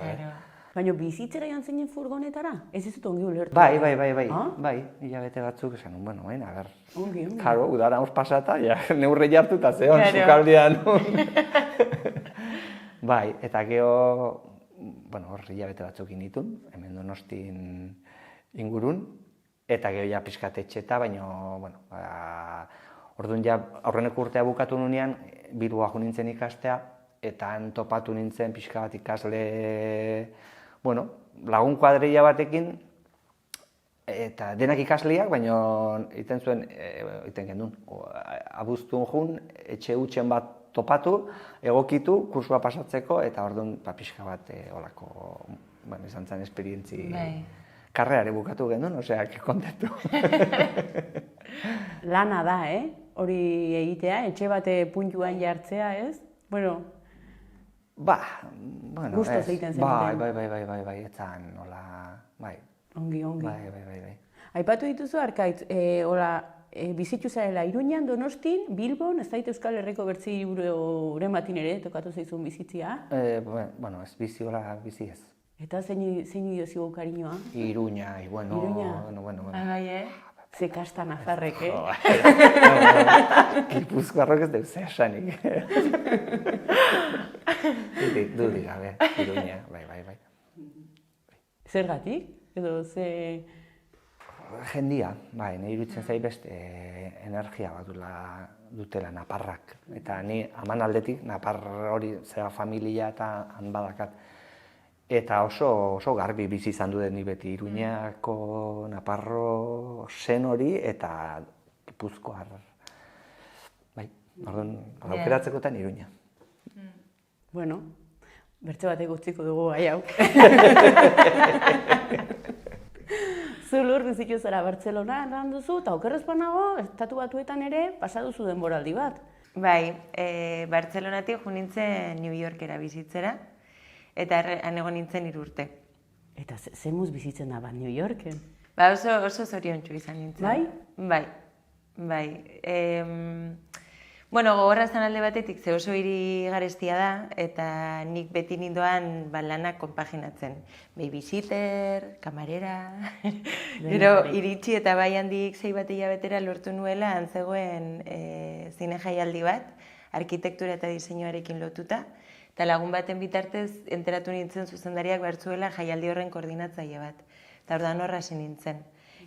Baina bizitzera joan zinen furgonetara? Ez ez dut ongi ulertu. Bai, hilabete batzuk esan, baina, Ongi. Karo, udara hor pasata, neurre jartu eta zeon, sukaldean. Bai, eta gero, hor hilabete batzuk initun, hemen Donostin ingurun, eta gero ja pizkatetxeta, baina, orduan ja aurreneko urtea bukatu nunean, Bilboa jo nintzen ikastea, eta han topatu nintzen pixka bat ikasle, lagun kuadrilla batekin, eta denak ikasleak, baina iten gendun, abuztun jun, etxe hutsen bat topatu, egokitu, kursua pasatzeko, eta orduan pixka bat olako, izan zen esperientzi karreare bukatu gendun, kontentu. Lana da, hori egitea, etxe bate puntuan jartzea, ez? Gustoz egiten zenuten. Bai, etzan, hola, bai. Ongi. Bai. Aipatu dituzu, Arkaitz, bizitu zarela Iruñan, Donostin, Bilbon, ez daite Euskal Herriko bertzi uren batin ere, tokatu zaizun bizitzia? Ez bizi hola, bizi ez. Eta zein idiozigo kariñoa? Iruña, bueno. Bai, Ze kasta nazarrek, Gipuzkoarrok ez deuz esanik. Dudik gabe, Iruña, bai. Zergatik? Edo ze... Jendia, nahi iruditzen zai beste energia bat dutela naparrak. Eta ni aman aldetik, napar hori zera familia eta han badakat. Eta oso garbi bizi izan duen ni beti Iruñako, Naparro, zen hori eta Gipuzkoar. Bai, orduan, aukeratzekotan Iruña. Bueno, bertze batek utziko dugu gai hau. Zu lur bizitu zara Bartzelona erran duzu, eta okerrezpan nago, Estatu Batuetan ere pasa duzu denboraldi bat. Bai, Bartzelonatik jo nintzen New Yorkera bizitzera, eta han egon nintzen 3 urte. Eta zemuz bizitzen da bat New Yorken? Ba, oso zoriontsu izan nintzen. Bai? Bai. Bueno, gogorra zan alde batetik, ze oso hiri garestia da, eta nik beti nindoan lanak konpaginatzen. Babysitter, kamarera, gero iritsi eta bai handik 6 bat hilabetera lortu nuela antzegoen zine jaialdi bat, arkitektura eta diseinuarekin lotuta, eta lagun baten bitartez enteratu nintzen zuzendariak bertzuela jaialdi horren koordinatzaile bat. Eta orduan horra hasi nintzen.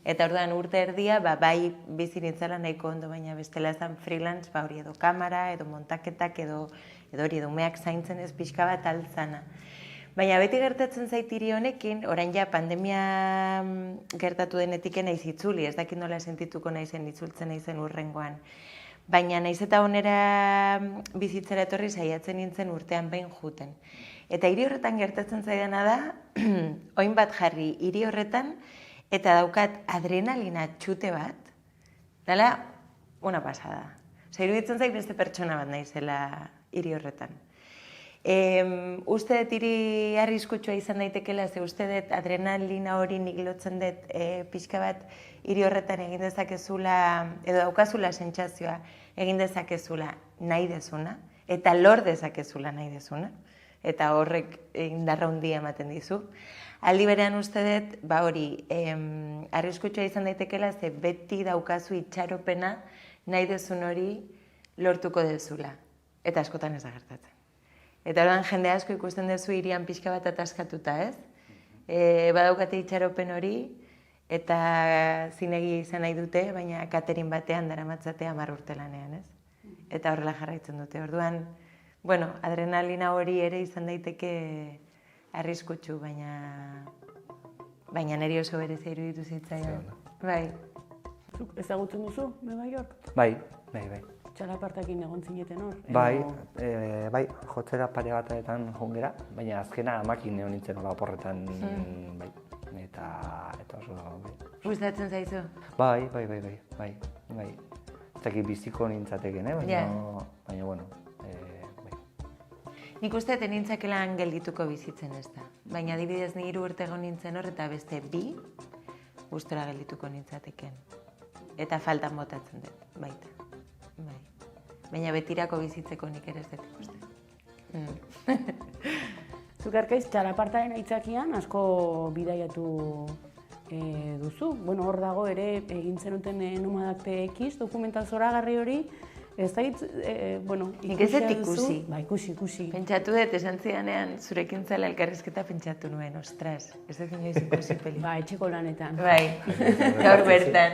Eta orduan urte erdia, bai bizi nintzela nahiko ondo, baina bestela ezan freelance, hori edo kamera, edo montaketak, edo hori edo umeak zaintzen ez pixka bat altzana. Baina beti gertatzen zait hiri honekin, orain ja pandemia gertatu denetik naiz itzuli, ez dakit nola sentituko naizen itzultzen naizen urrengoan. Baina naiz eta onera bizitzera etorri saiatzen nintzen urtean behin juten. Eta hiri horretan gertatzen zaidana da, oin bat jarri hiri horretan, eta daukat adrenalina txute bat, dela una pasada. Osa, iruditzen zait beste pertsona bat naizela hiri horretan. Uste dut hiri arriskutsua izan daitekela, ze uste dut adrenalina hori nik lotzen dut pixka bat hiri horretan egin dezakezula, edo daukazula sentsazioa egin dezakezula nahi dezuna, eta lor dezakezula nahi dezuna, eta horrek indarra handia ematen dizu. Aldi berean uste dut, hori, arriskutsua izan daitekela, ze beti daukazu itxaropena nahi dezun hori lortuko dezula. Eta askotan ez da gertatzen. Eta orduan jende asko ikusten duzu hirian pixka bat ataskatuta, ez? Badaukate itxaropen hori, eta zinegi izan nahi dute, baina katerin batean daramatzate 10 urte lanean, ez? Eta horrela jarraitzen dute. Orduan, bueno, adrenalina hori ere izan daiteke arriskutsu, baina niri oso berezia iruditu zitzaion. Bai. Zuk ezagutzen duzu, Nueva York? Bai. Txalapartakin egon zineten hor? Bai, jotzera pare batetan jongera, baina azkena amakin egon nintzen hola oporretan, bai. Eta oso, bai. Gustatzen zaizu? Bai. Ez dakit biziko nintzateken, baina, bueno, nik uste nintzakelan geldituko bizitzen ez da. Baina adibidez ni 3 urte egon nintzen hor eta beste 2 gustora geldituko nintzateken. Eta faltan botatzen dut, baita. Bai. Baina betirako bizitzeko nik ere ez dut ikusten. Zuk Arkaiz, txalapartaren aitzakian asko bidaiatu duzu. Bueno, hor dago ere egin zenuten Nomadak TX dokumental zoragarri hori. Ez da nik ez dut ikusi. Ba, ikusi. Pentsatu dut, esan zidanean zurekin zela elkarrizketa pentsatu nuen, ostras, ez dut inoiz ikusi peli. Ba, etxeko lanetan. Bai, gaur bertan.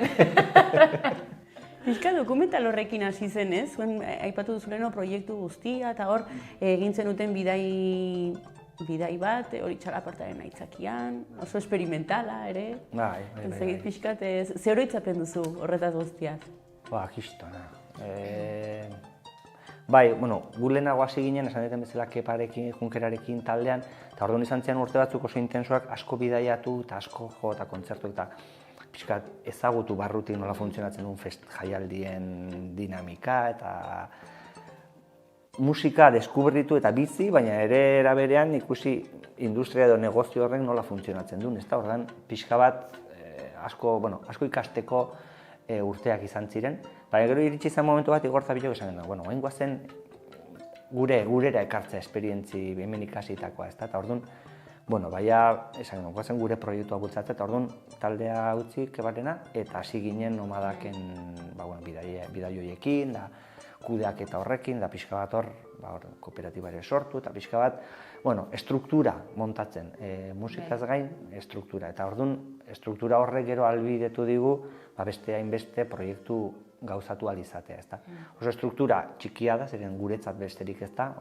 Bizka dokumental horrekin hasi zen, ez? Zuen aipatu duzuleno proiektu guztia, eta hor egin zenuten bidai bat, hori txalapartaren aitzakian, oso esperimentala ere. Bai. Zegit pixkat, ze oroitzapen duzu horretaz guztiaz? Ba, kistona. Bai, gu lehenago hasi ginen, esan duten bezala keparekin, junkerarekin taldean, eta orduan izan zian urte batzuk oso intensoak, asko bidaiatu eta asko jo eta kontzertu eta pixkat ezagutu barrutik nola funtzionatzen duen jaialdien dinamika eta musika deskubritu eta bizi, baina ere eraberean ikusi industria edo negozio horrek nola funtzionatzen duen, ez da, orduan pixka bat asko ikasteko urteak izan ziren. Baina gero iritsi izan momentu bat igortza bilok esan genuen, oain guazen gurera ekartzea esperientzi hemen ikasitakoa, ez da, eta orduan, baina esan genuen, guazen gure proiektua bultzatzea, eta orduan taldea utzi kebarena, eta hasi ginen Nomadaken bidaioiekin, da kudeak eta horrekin, da pixka bat hor, kooperatiba ere sortu, eta pixka bat, estruktura montatzen, musikaz gain, estruktura, eta orduan, estruktura horrek gero ahalbidetu digu, beste hainbeste proiektu gauzatu alizatea, ez da. Oso estruktura txikia da, zeren guretzat besterik ez da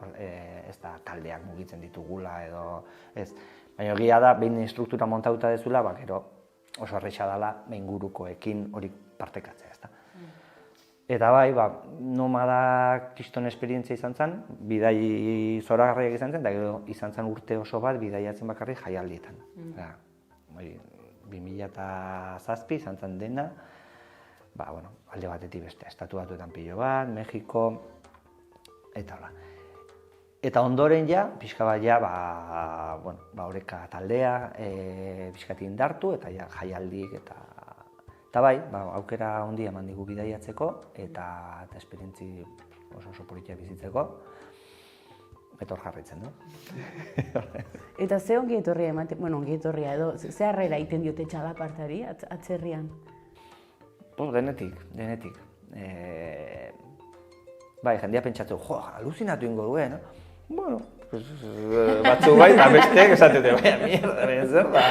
taldeak mugitzen ditugula edo ez. Baina egia da, behin estruktura montatuta dezula, gero oso erresa dela ingurukoekin hori partekatzea, ez da. Eta bai, Nomadak kriston esperientzia izan zen, bidai zoragarriak izan zen, eta gero izan zen urte oso bat bidaiatzen bakarrik jaialdietan. 2007 izan zen dena, alde batetik beste, Estatu Batuetan pilo bat, Mexiko, eta hola. Eta ondoren ja, pixka bat ja, oreka taldea pixkat indartu, eta ja, jaialdik eta bai, aukera handia eman digu bidaiatzeko, eta esperientzi oso politia bizitzeko, eta hor jarraitzen, no? Eta ze ongi etorria ematen, ongi etorria edo, ze harrera egiten diote txalapartari atzerrian? Denetik. Bai, jendia pentsatu, aluzinatu ingo duen, no? Bueno, batzu bai, eta besteek esatute, baina mierda, zer da,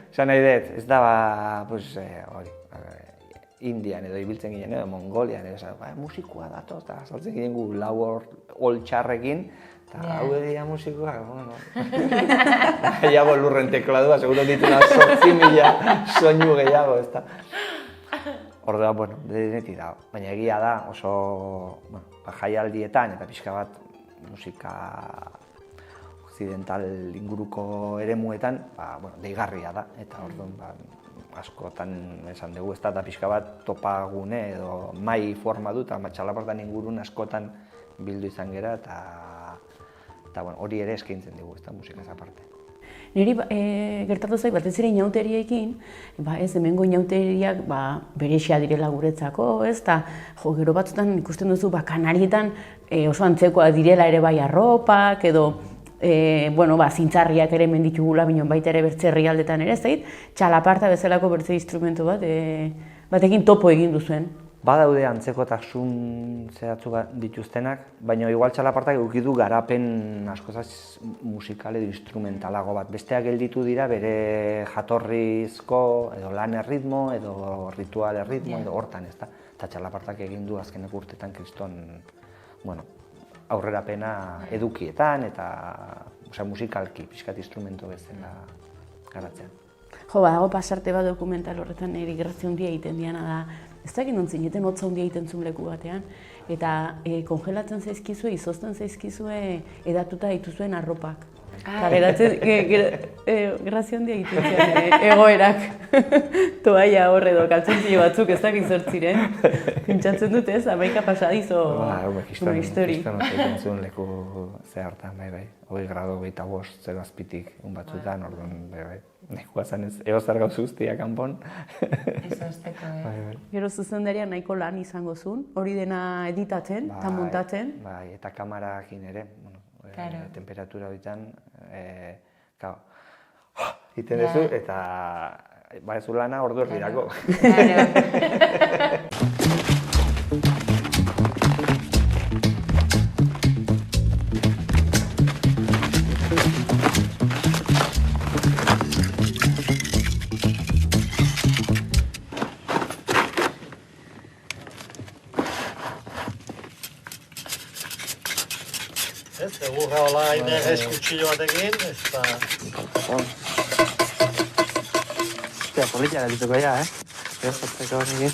esan nahi dut, ez da, Indian edo ibiltzen ginen, edo Mongolian, edo musikoa datoz, eta saltzen ginen gu lau hol txarrekin, eta hau edia musikoa, gehiago lurren tekladua, seguro dituna 8.000 soinu gehiago, ez da. Ordea, denetik da, baina egia da oso jaialdietan eta pixka bat musika occidental inguruko eremuetan deigarria da, eta orduan askotan esan dugu, ez da, eta pixka bat topagune edo mai forma du, eta txalapartan ingurun askotan bildu izan gera, eta hori ere eskaintzen dugu, ez da, musikaz aparte. Niri gertatu zait batez ere inauteriekin, ez hemengo inauteriak berexia direla guretzako, ez da, gero batzutan ikusten duzu kanarietan oso antzekoa direla ere bai arropak edo zintzarriak ere hemen ditugula, baina baita ere bertze herrialdetan ere, ez da, txalaparta bezalako bertze instrumentu batekin topo egin duzuen. Badaude antzekotasun zehatzu dituztenak, baina igual txalapartak edukidu garapen askozaz musikal edo instrumentalago bat. Besteak gelditu dira bere jatorrizko edo lan erritmo edo ritual erritmo edo hortan, ez da. Eta txalapartak egin du azkenek urtetan kriston aurrerapena edukietan eta musikalki, pixkat instrumento bezala garatzean. Badago pasarte bat dokumental horretan niri grazia handia egiten diana da. Ez dakit non zineten hotza handia egiten zuen leku batean, eta kongelatzen zaizkizue, izozten zaizkizue edatuta dituzuen arropak. Eta geratzen, grazia handia egiten zian egoerak. Toaia hor edo kaltzontzio batzuk ez dakit zortziren. Pentsatzen dut ez, 11 pasadizo histori. Kiston egiten zuen leku zehartan, bai. 20 grado, 25, 0 azpitik, batzutan, orduan, bai. Nahikoa zen ez, egozer gauz guztiak kanpon. Ez osteko, Gero zuzendaria nahiko lan izango zuen, hori dena editatzen eta montatzen. Bai, eta kamarakin ere, temperatura horietan, egiten duzu eta ez du lana ordu erdirako. Egurra hola inez kutsillo batekin, ez da... Hostia, politia galituko ja, Gertatzeko horrekin.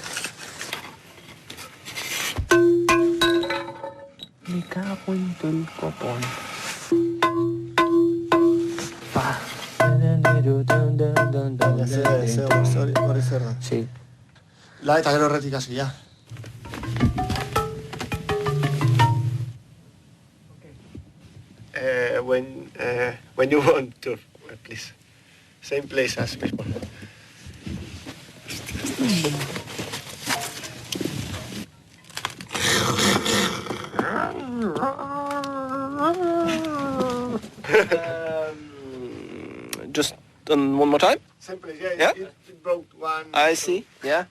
Me cago en el copón. Hori zer da. Sí. La eta gero horretik hasi, ja. When you want to, please. Same place as before. Just one more time? Same place, yeah. It broke one. I see, yeah.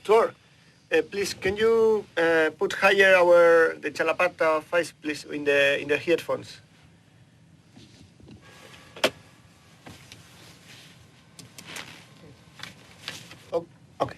Tour. Please, can you put higher the Chalaparta face, please, in the headphones? Oh, okay.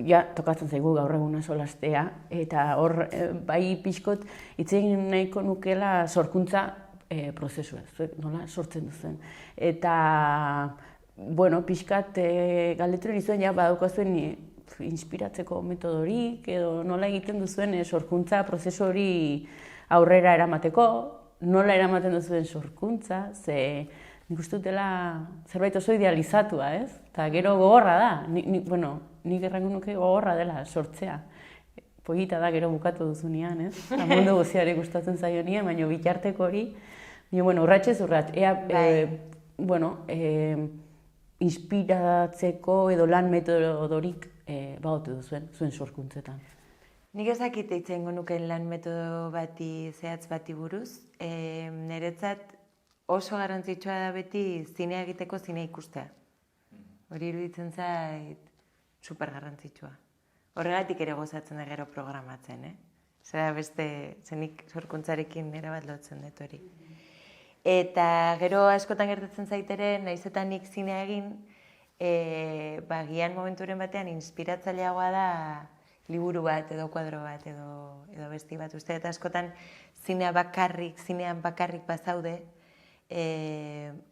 ja, tokatzen zaigu gaur eguna solastea, eta hor, bai pixkot, hitz egin nahiko nukela sorkuntza prozesua, nola sortzen duzen. Eta, bueno, pixkat galdetu nizuen, ja, badaukazuen inspiratzeko metodorik, edo nola egiten duzuen sorkuntza prozesu hori aurrera eramateko, nola eramaten duzuen sorkuntza, ze nik uste dutela zerbait oso idealizatua, ez? Eta gero gogorra da, nik errango nuke gogorra dela sortzea. Polita da gero bukatu duzunean, ez? Eta mundu guziari gustatzen zaionean, baina bitarteko hori, urratsez urrats, inspiratzeko edo lan metodorik bagotu duzuen, zuen sorkuntzetan. Nik ezakit eitzen nuken lan metodo bati, zehatz bati buruz. Niretzat oso garrantzitsua da beti zinea egiteko zinea ikustea. Hori iruditzen zait super garrantzitsua. Horregatik ere gozatzen da gero programatzen, Zera beste, zenik sorkuntzarekin erabat lotzen dut hori. Eta gero askotan gertatzen zaitere, nahiz eta nik zinea egin, gian momenturen batean inspiratzaileagoa da liburu bat edo kuadro bat edo besti bat. Uste eta askotan zinean bakarrik bazaude,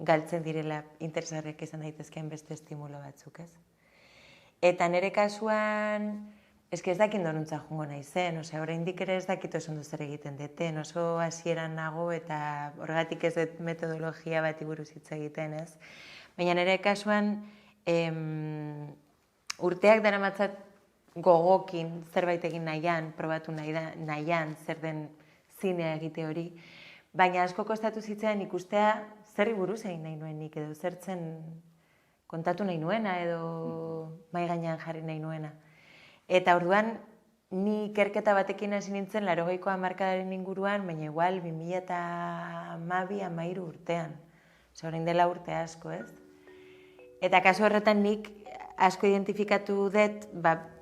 galtzen direla interesgarriak izan daitezkeen beste estimulo batzuk, ez? Eta nire kasuan, ez dakit noruntza joango naizen, oraindik ere ez dakit oso ondo zer egiten deten, oso hasieran nago eta horregatik ez dut metodologia bati buruz hitz egiten, ez? Baina nire kasuan, urteak daramatzat gogokin zerbait egin nahian, probatu nahian zer den zinea egite hori, baina asko kostatu zitzaidan ikustea zerri buruz egin nahi nuen nik edo zertzen kontatu nahi nuena edo mahai gainean jarri nahi nuena. Eta orduan, ni ikerketa batekin hasi nintzen 80ko hamarkadaren inguruan, baina igual 2012-13 urtean. Orain dela urte asko, ez? Eta kasu horretan nik asko identifikatu dut,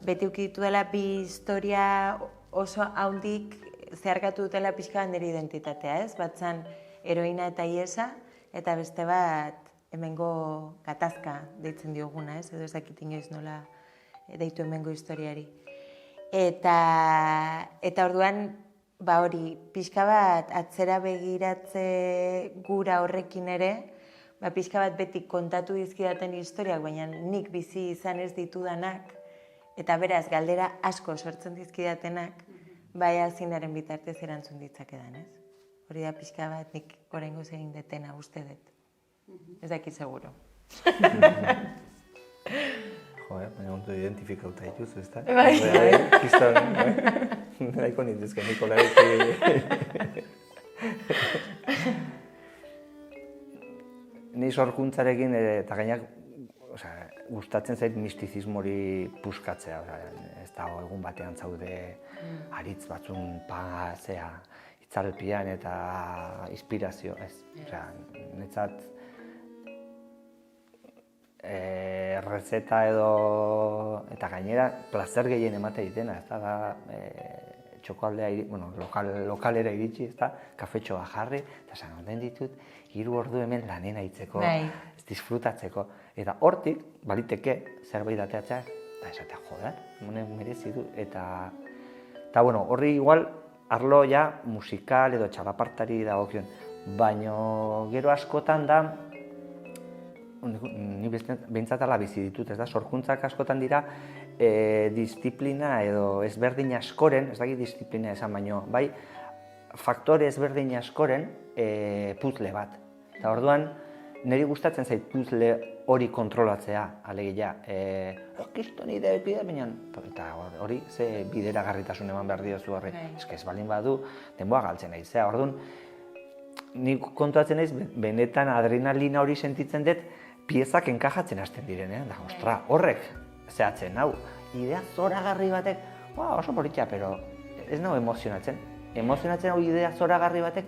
beti ukiditu dela bi historia oso haundik zeharkatu dutela pixka bat nire identitatea, ez? Batzan heroina eta iesa, eta beste bat hemengo gatazka deitzen dioguna, ez? Edo ez dakit inoiz nola deitu hemengo historiari. Eta orduan, hori, pixka bat atzera begiratze gura horrekin ere, pixka bat beti kontatu dizkidaten historiak, baina nik bizi izan ez ditudanak, eta beraz galdera asko sortzen dizkidatenak, zinaren bitartez erantzun ditzakedan, ez? Hori da pixka bat nik oraingoz egin detena uste dut. Ez dakit seguro. Baina onto identifikauta dituz, ez da? Bai. Nahiko nintuzke, Nikolarekin. Ni sorkuntzarekin eta gainak gustatzen zait mistizismo hori puskatzea. Ez da egun batean zaude aritz batzun itzalpian eta inspirazio, ez. Netzat rezeta edo eta gainera plazer gehien emate ditena, ez da txokoaldea, lokalera iritsi, ez da, kafetxoa jarri, eta esan den ditut, 3 ordu hemen lanen aitzeko, ez disfrutatzeko. Eta hortik, baliteke, zerbait dateatzea, eta esatea, joder, merezi du. Eta horri igual, arlo ja musikal edo txalapartari dagokion, baino gero askotan da, ni behintzat ala bizi ditut, ez da, sorkuntzak askotan dira disiplina edo ezberdin askoren, ez dakit disiplina esan baino, bai, faktore ezberdin askoren puzzle bat. Eta orduan, niri gustatzen zait puzzle hori kontrolatzea, alegia, kiston ideek bide, baina, eta hori ze bideragarritasun eman behar diozu horri, ez balin badu, denboa galtzen naizea. Orduan, nik kontuatzen naiz, benetan adrenalina hori sentitzen dut, piezak enkajatzen hasten direnean, da, ostra, horrek zehatzen, hau, idea zoragarri batek, oso politxa, pero ez nago emozionatzen. Emozionatzen hau idea zoragarri batek,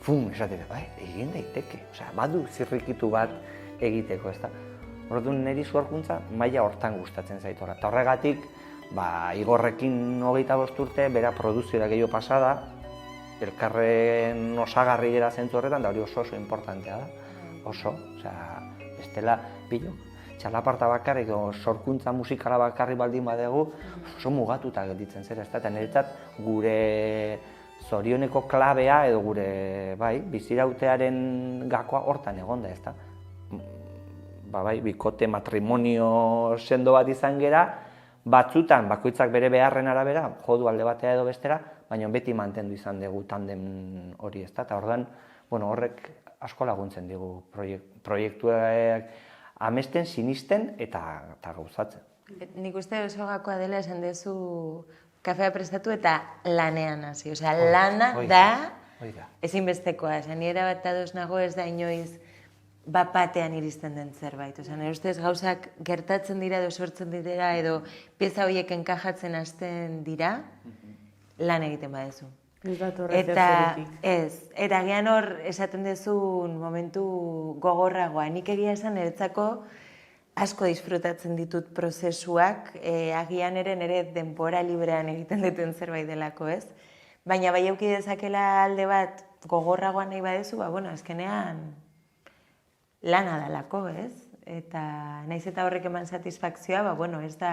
esatek, egin daiteke, badu zirrikitu bat egiteko, ez da. Orduan niri sorkuntza maila hortan gustatzen zaitora. Eta horregatik, Igorrekin 25 urte, bera produziora gehiago pasada, elkarren osagarri gara zentzu horretan, da hori oso importantea da. Oso, bestela, txalaparta bakarrik edo sorkuntza musikala bakarri baldin badegu, oso mugatuta gelditzen zera, ez da, eta niretzat gure zorioneko klabea edo gure bizirautearen gakoa hortan egonda, ez da. Bikote matrimonio sendo bat izan gera, batzutan bakoitzak bere beharren arabera, jodu alde batea edo bestera, baina beti mantendu izan dugu tandem hori, ez da, eta orduan, horrek asko laguntzen digu proiektuak amesten, sinisten eta gauzatzen. Nik uste oso gakoa dela esan dezu kafea prestatu eta lanean hasi. Osea, lana da ezinbestekoa. Ni erabat ados nago ez da inoiz bat-batean iristen den zerbait. Osea, nire ustez gauzak gertatzen dira edo sortzen dira edo pieza horiek enkajatzen hasten dira, lan egiten badezu. Eta gian hor esaten dezun momentu gogorragoa. Nik egia esan niretzako asko disfrutatzen ditut prozesuak, agian ere denbora librean egiten duten zerbait delako, ez? Baina bai euki dezakela alde bat gogorragoa nahi badezu, azkenean lana dalako, ez? Eta naiz eta horrek eman satisfakzioa, ez da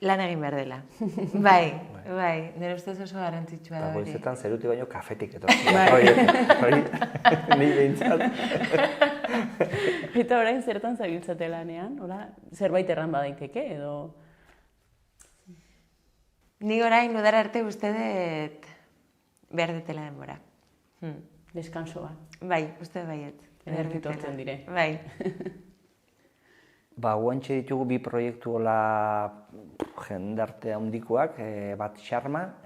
lan egin behar dela. Bai, nire ustez oso garrantzitsua da hori. Eta goizetan zeruti baino kafetik hori ni behintzat. Eta orain zertan zabiltzate lanean? Zerbait erran badaiteke edo? Ni orain udara arte uste dut behar dutela denbora. Deskanso bat. Bai, uste baiet. Erretortzen dire. Bai. Guantxe ditugu bi proiektu hola jendarte handikoak, bat Xarma,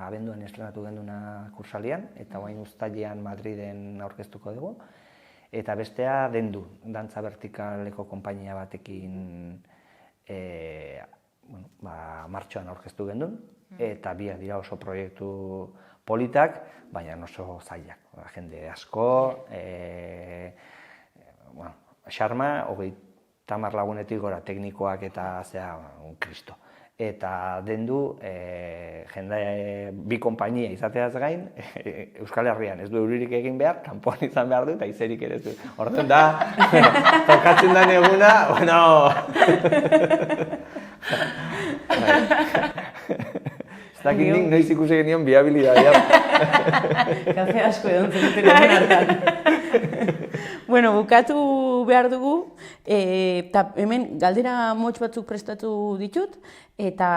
abenduan estrenatu genduna kursalian, eta orain uztailean Madriden aurkeztuko dugu, eta bestea Dendu, dantza vertikaleko konpainia batekin martxoan aurkeztu gendun, eta biak dira oso proiektu politak, baina oso zailak. Jende asko, Xarma, 30 lagunetik gora teknikoak eta un kristo. Eta Dendu, bi konpainia izateaz gain, Euskal Herrian ez du euririk egin behar, kanpoan izan behar du, eta izerik ere ez du. Orduan da, tokatzen da eguna, ez dakit nik noiz ikusi genion biabilidadea. Kafe asko edo zenuten egin hartan. Bukatu behar dugu, eta hemen galdera motz batzuk prestatu ditut, eta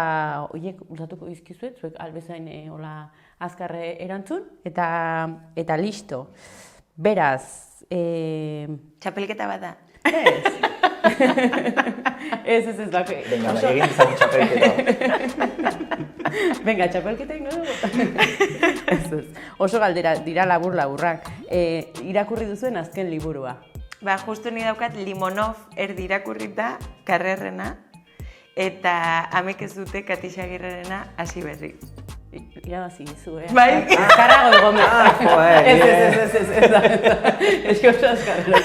horiek usatuko dizkizuet, zuek albezain azkarre erantzun, eta listo. Beraz... Txapelketa bat da. Ez, bako. Venga, egin izan txapelketa. Venga, txapelketa ingo dugu. Oso galdera dira labur-laburrak. Irakurri duzuen azken liburua. Justu ni daukat Limonov erdi irakurrita, Karrerrena, eta amek ez dute Katixagirrerena hasi berri. Irabazi izu, Bai? Azkarrago egon behar. Ez oso azkarra.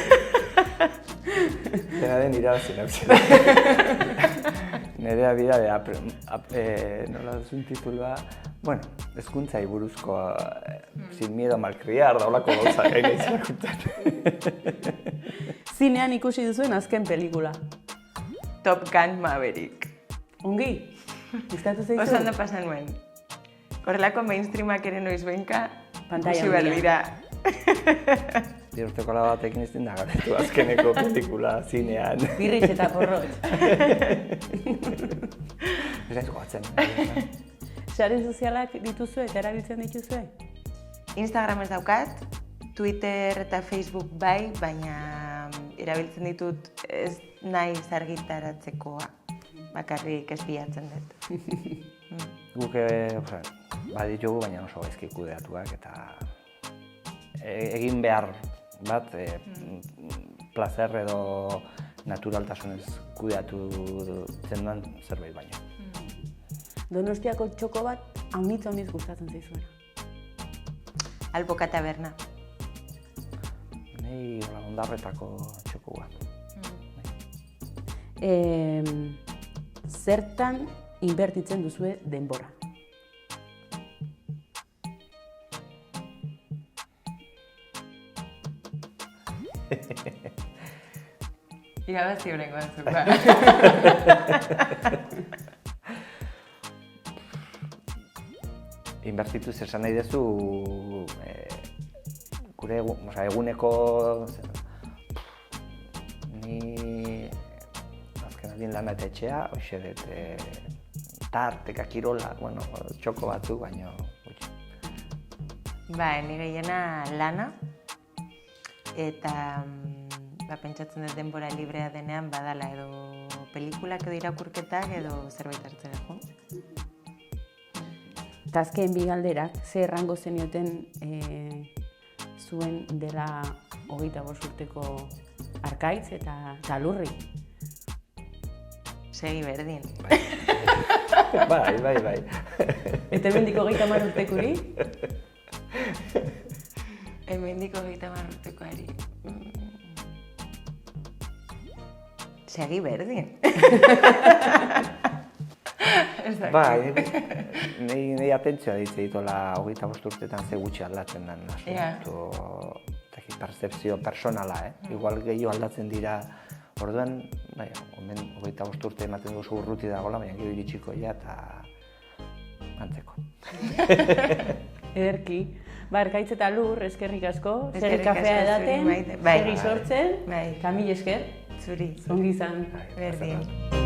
Dena den irabazi nauzela. Nerea bida, nola duzun titulua, hezkuntzai buruzko sin miedo a malcriar, daulako gauza gaina izirakurtzen. Zinean ikusi duzuen azken pelikula. Top Gun Maverick. Ongi? Gustatu zaizu? Oso ondo pasan nuen. Horrelako mainstreamak ere noiz behinka, Pantalla ikusi behar dira. Urteko batekin ez da garetu azkeneko pelikula zinean. Birritx eta porrotx. Ez goatzen. Sare sozialak dituzue eta erabiltzen dituzue? Instagram ez daukat, Twitter eta Facebook bai, baina erabiltzen ditut ez nahi argitaratzekoa. Bakarrik ez bilatzen dut. Guk baditugu, baina oso gaizki kudeatuak eta egin behar bat, placer edo naturaltasunez kudeatu zenduan zerbait baino. Donostiako txoko bat, haunitz gustatzen zaizuena? Alboka taberna. Nei Ondarretako txoko bat. Zertan inbertitzen duzue denbora? Irabazi horrengo batzuk, ba. Inbertituz esan nahi duzu gure eguneko ni azken aldien lana eta etxea, hoxe dut tarteka, kirola, bueno, txoko batzuk, baina gutxi. Ba, ni gehiena lana, eta pentsatzen dut denbora librea denean badala edo pelikulak edo irakurketak edo zerbait hartzera jo. Eta azken bi galderak, ze errango zenioten zuen dela 25 urteko Arkaitz eta Lurri? Segi berdin. Bai. Eta hemendik 30 urtekuri? Hemendik 30 urtekoari. Segi berdin. Bai, nahi atentzioa ditze ditola 25 urtetan ze gutxi aldatzen den asunto, percepzio personala, Igual gehiago aldatzen dira, orduan, bai, omen 25 urte ematen duzu urruti dagoela, baina gero iritsiko ja eta antzeko. Ederki. Ba, Arkaitz eta Lur, eskerrik asko, segi Eskerrik kafea asko zuri, edaten, Maite. Bai. segi sortzen, Bai. eta mil esker, Zuri. ongi izan. Berdin.